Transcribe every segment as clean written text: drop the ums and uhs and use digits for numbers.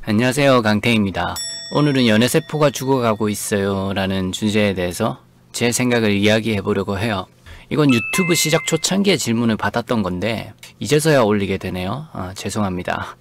안녕하세요, 강태입니다. 오늘은 연애세포가 죽어가고 있어요 라는 주제에 대해서 제 생각을 이야기해 보려고 해요. 이건 유튜브 시작 초창기에 질문을 받았던 건데 이제서야 올리게 되네요. 죄송합니다.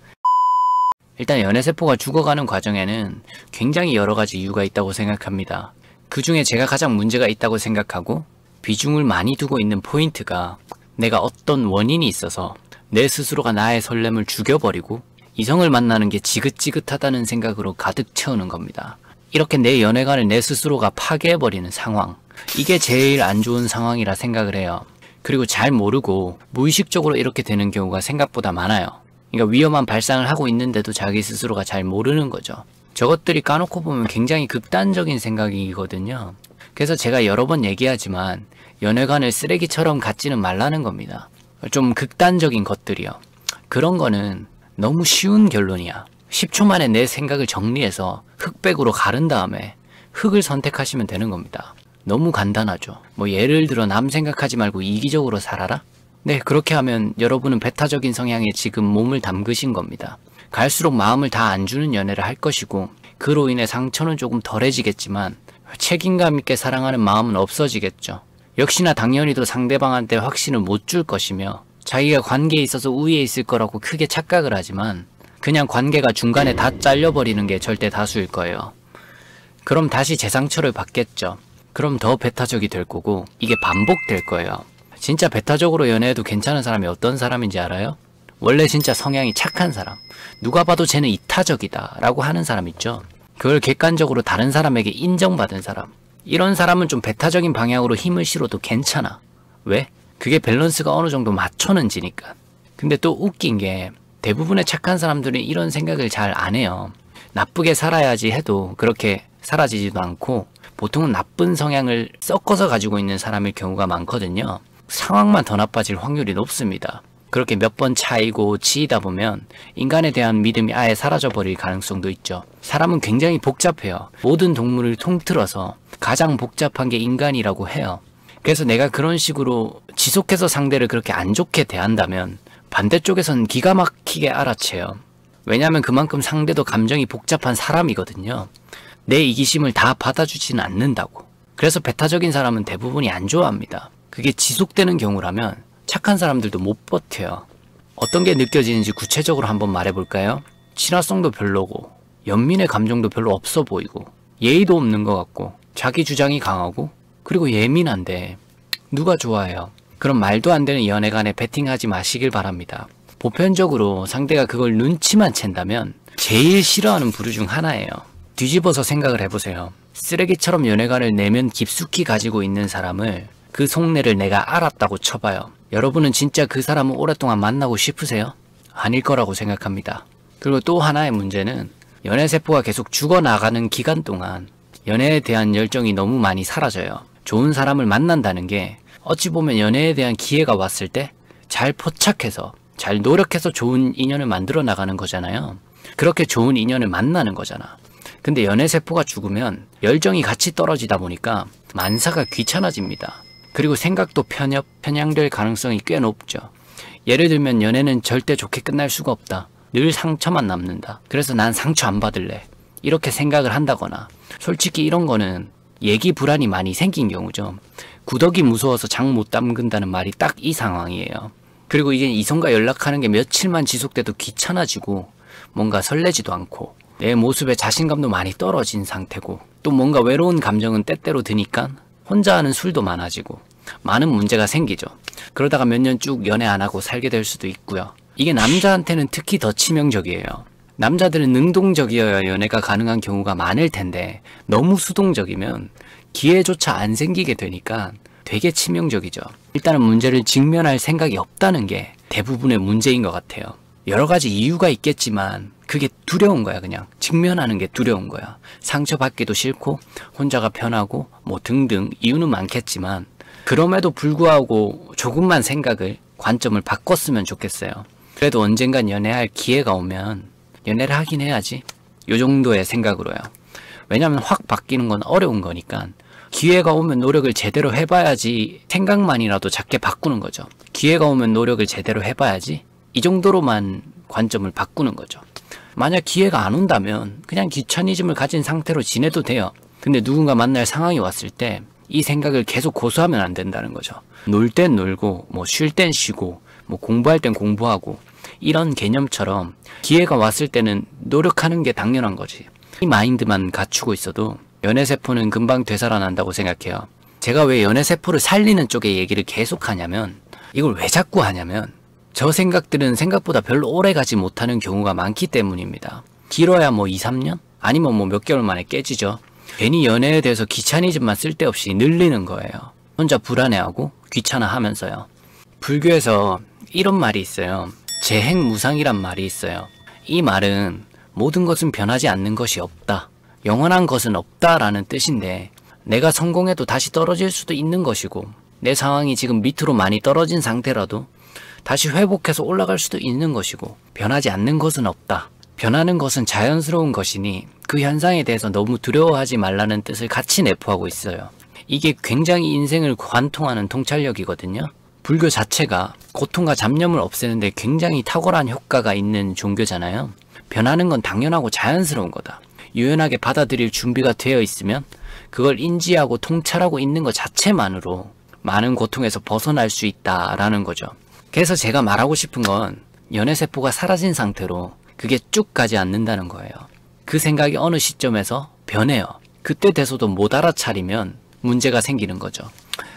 일단 연애세포가 죽어가는 과정에는 굉장히 여러가지 이유가 있다고 생각합니다. 그 중에 제가 가장 문제가 있다고 생각하고 비중을 많이 두고 있는 포인트가 내가 어떤 원인이 있어서 내 스스로가 나의 설렘을 죽여버리고 이성을 만나는 게 지긋지긋하다는 생각으로 가득 채우는 겁니다. 이렇게 내 연애관을 내 스스로가 파괴해버리는 상황, 이게 제일 안 좋은 상황이라 생각을 해요. 그리고 잘 모르고 무의식적으로 이렇게 되는 경우가 생각보다 많아요. 그러니까 위험한 발상을 하고 있는데도 자기 스스로가 잘 모르는 거죠. 저것들이 까놓고 보면 굉장히 극단적인 생각이거든요. 그래서 제가 여러 번 얘기하지만 연애관을 쓰레기처럼 갖지는 말라는 겁니다. 좀 극단적인 것들이요. 그런 거는 너무 쉬운 결론이야. 10초 만에 내 생각을 정리해서 흑백으로 가른 다음에 흑을 선택하시면 되는 겁니다. 너무 간단하죠. 뭐 예를 들어 남 생각하지 말고 이기적으로 살아라? 네, 그렇게 하면 여러분은 배타적인 성향에 지금 몸을 담그신 겁니다. 갈수록 마음을 다 안 주는 연애를 할 것이고 그로 인해 상처는 조금 덜해지겠지만 책임감 있게 사랑하는 마음은 없어지겠죠. 역시나 당연히도 상대방한테 확신을 못 줄 것이며 자기가 관계에 있어서 우위에 있을 거라고 크게 착각을 하지만 그냥 관계가 중간에 다 잘려버리는 게 절대 다수일 거예요. 그럼 다시 재상처를 받겠죠. 그럼 더 배타적이 될 거고 이게 반복될 거예요. 진짜 배타적으로 연애해도 괜찮은 사람이 어떤 사람인지 알아요? 원래 진짜 성향이 착한 사람, 누가 봐도 쟤는 이타적이다 라고 하는 사람 있죠. 그걸 객관적으로 다른 사람에게 인정받은 사람, 이런 사람은 좀 배타적인 방향으로 힘을 실어도 괜찮아. 왜? 그게 밸런스가 어느 정도 맞춰는지니까. 근데 또 웃긴 게 대부분의 착한 사람들은 이런 생각을 잘 안 해요. 나쁘게 살아야지 해도 그렇게 사라지지도 않고 보통은 나쁜 성향을 섞어서 가지고 있는 사람일 경우가 많거든요. 상황만 더 나빠질 확률이 높습니다. 그렇게 몇 번 차이고 치이다 보면 인간에 대한 믿음이 아예 사라져버릴 가능성도 있죠. 사람은 굉장히 복잡해요. 모든 동물을 통틀어서 가장 복잡한 게 인간이라고 해요. 그래서 내가 그런 식으로 지속해서 상대를 그렇게 안 좋게 대한다면 반대쪽에선 기가 막히게 알아채요. 왜냐하면 그만큼 상대도 감정이 복잡한 사람이거든요. 내 이기심을 다 받아주지는 않는다고. 그래서 배타적인 사람은 대부분이 안 좋아합니다. 그게 지속되는 경우라면 착한 사람들도 못 버텨요. 어떤 게 느껴지는지 구체적으로 한번 말해볼까요? 친화성도 별로고 연민의 감정도 별로 없어 보이고 예의도 없는 것 같고 자기 주장이 강하고 그리고 예민한데 누가 좋아해요? 그럼 말도 안 되는 연애관에 베팅하지 마시길 바랍니다. 보편적으로 상대가 그걸 눈치만 챈다면 제일 싫어하는 부류 중 하나예요. 뒤집어서 생각을 해보세요. 쓰레기처럼 연애관을 내면 깊숙이 가지고 있는 사람을 그 속내를 내가 알았다고 쳐봐요. 여러분은 진짜 그 사람을 오랫동안 만나고 싶으세요? 아닐 거라고 생각합니다. 그리고 또 하나의 문제는 연애세포가 계속 죽어나가는 기간 동안 연애에 대한 열정이 너무 많이 사라져요. 좋은 사람을 만난다는 게 어찌 보면 연애에 대한 기회가 왔을 때 잘 포착해서 잘 노력해서 좋은 인연을 만들어 나가는 거잖아요. 그렇게 좋은 인연을 만나는 거잖아. 근데 연애세포가 죽으면 열정이 같이 떨어지다 보니까 만사가 귀찮아집니다. 그리고 생각도 편향될 가능성이 꽤 높죠. 예를 들면 연애는 절대 좋게 끝날 수가 없다. 늘 상처만 남는다. 그래서 난 상처 안 받을래. 이렇게 생각을 한다거나 솔직히 이런 거는 예기 불안이 많이 생긴 경우죠. 구더기 무서워서 장 못 담근다는 말이 딱 이 상황이에요. 그리고 이게 이성과 연락하는 게 며칠만 지속돼도 귀찮아지고 뭔가 설레지도 않고 내 모습에 자신감도 많이 떨어진 상태고 또 뭔가 외로운 감정은 때때로 드니까 혼자 하는 술도 많아지고 많은 문제가 생기죠. 그러다가 몇 년 쭉 연애 안 하고 살게 될 수도 있고요. 이게 남자한테는 특히 더 치명적이에요. 남자들은 능동적이어야 연애가 가능한 경우가 많을 텐데 너무 수동적이면 기회조차 안 생기게 되니까 되게 치명적이죠. 일단은 문제를 직면할 생각이 없다는 게 대부분의 문제인 것 같아요. 여러 가지 이유가 있겠지만 그게 두려운 거야. 그냥 직면하는 게 두려운 거야. 상처받기도 싫고 혼자가 편하고 뭐 등등 이유는 많겠지만 그럼에도 불구하고 조금만 생각을 관점을 바꿨으면 좋겠어요. 그래도 언젠간 연애할 기회가 오면 연애를 하긴 해야지. 요 정도의 생각으로요. 왜냐면 확 바뀌는 건 어려운 거니까 기회가 오면 노력을 제대로 해봐야지 생각만이라도 작게 바꾸는 거죠. 기회가 오면 노력을 제대로 해봐야지 이 정도로만 관점을 바꾸는 거죠. 만약 기회가 안 온다면 그냥 귀차니즘을 가진 상태로 지내도 돼요. 근데 누군가 만날 상황이 왔을 때 이 생각을 계속 고수하면 안 된다는 거죠. 놀 땐 놀고 뭐 쉴 땐 쉬고 뭐 공부할 땐 공부하고 이런 개념처럼 기회가 왔을 때는 노력하는 게 당연한 거지. 이 마인드만 갖추고 있어도 연애세포는 금방 되살아난다고 생각해요. 제가 왜 연애세포를 살리는 쪽의 얘기를 계속 하냐면, 이걸 왜 자꾸 하냐면 저 생각들은 생각보다 별로 오래 가지 못하는 경우가 많기 때문입니다. 길어야 뭐 2, 3년? 아니면 뭐 몇 개월 만에 깨지죠. 괜히 연애에 대해서 귀차니즘만 쓸데없이 늘리는 거예요. 혼자 불안해하고 귀찮아하면서요. 불교에서 이런 말이 있어요. 재행무상이란 말이 있어요. 이 말은 모든 것은 변하지 않는 것이 없다, 영원한 것은 없다라는 뜻인데, 내가 성공해도 다시 떨어질 수도 있는 것이고 내 상황이 지금 밑으로 많이 떨어진 상태라도 다시 회복해서 올라갈 수도 있는 것이고, 변하지 않는 것은 없다, 변하는 것은 자연스러운 것이니 그 현상에 대해서 너무 두려워하지 말라는 뜻을 같이 내포하고 있어요. 이게 굉장히 인생을 관통하는 통찰력이거든요. 불교 자체가 고통과 잡념을 없애는데 굉장히 탁월한 효과가 있는 종교잖아요. 변하는 건 당연하고 자연스러운 거다. 유연하게 받아들일 준비가 되어 있으면 그걸 인지하고 통찰하고 있는 것 자체만으로 많은 고통에서 벗어날 수 있다라는 거죠. 그래서 제가 말하고 싶은 건 연애세포가 사라진 상태로 그게 쭉 가지 않는다는 거예요. 그 생각이 어느 시점에서 변해요. 그때 돼서도 못 알아차리면 문제가 생기는 거죠.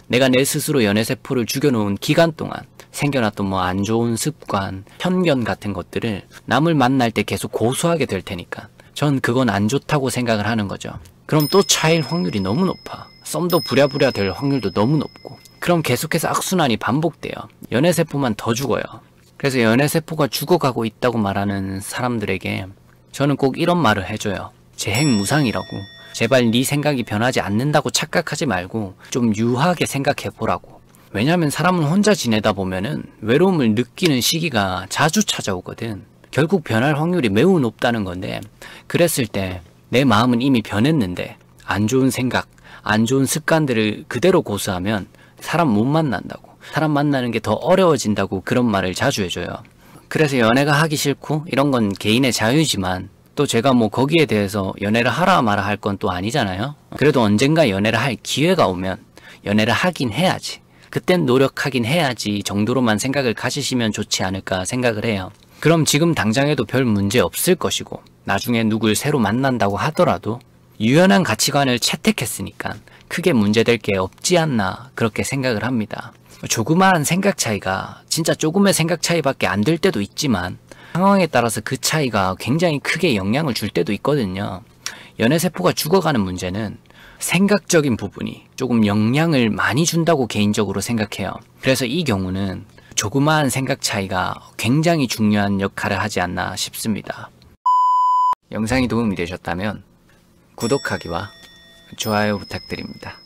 내가 내 스스로 연애세포를 죽여놓은 기간 동안 생겨났던 뭐 안 좋은 습관, 편견 같은 것들을 남을 만날 때 계속 고수하게 될 테니까 전 그건 안 좋다고 생각을 하는 거죠. 그럼 또 차일 확률이 너무 높아. 썸도 부랴부랴 될 확률도 너무 높고, 그럼 계속해서 악순환이 반복돼요. 연애세포만 더 죽어요. 그래서 연애세포가 죽어가고 있다고 말하는 사람들에게 저는 꼭 이런 말을 해줘요. 재행무상이라고. 제발 네 생각이 변하지 않는다고 착각하지 말고 좀 유하게 생각해 보라고. 왜냐면 사람은 혼자 지내다 보면은 외로움을 느끼는 시기가 자주 찾아오거든. 결국 변할 확률이 매우 높다는 건데, 그랬을 때 내 마음은 이미 변했는데 안 좋은 생각, 안 좋은 습관들을 그대로 고수하면 사람 못 만난다고, 사람 만나는 게 더 어려워진다고 그런 말을 자주 해줘요. 그래서 연애가 하기 싫고 이런 건 개인의 자유지만 또 제가 뭐 거기에 대해서 연애를 하라 마라 할 건 또 아니잖아요. 그래도 언젠가 연애를 할 기회가 오면 연애를 하긴 해야지, 그땐 노력하긴 해야지 정도로만 생각을 가지시면 좋지 않을까 생각을 해요. 그럼 지금 당장에도 별 문제 없을 것이고, 나중에 누굴 새로 만난다고 하더라도 유연한 가치관을 채택했으니까 크게 문제될 게 없지 않나 그렇게 생각을 합니다. 조그마한 생각 차이가 진짜 조금의 생각 차이밖에 안 될 때도 있지만 상황에 따라서 그 차이가 굉장히 크게 영향을 줄 때도 있거든요. 연애세포가 죽어가는 문제는 생각적인 부분이 조금 영향을 많이 준다고 개인적으로 생각해요. 그래서 이 경우는 조그마한 생각 차이가 굉장히 중요한 역할을 하지 않나 싶습니다. 영상이 도움이 되셨다면 구독하기와 좋아요 부탁드립니다.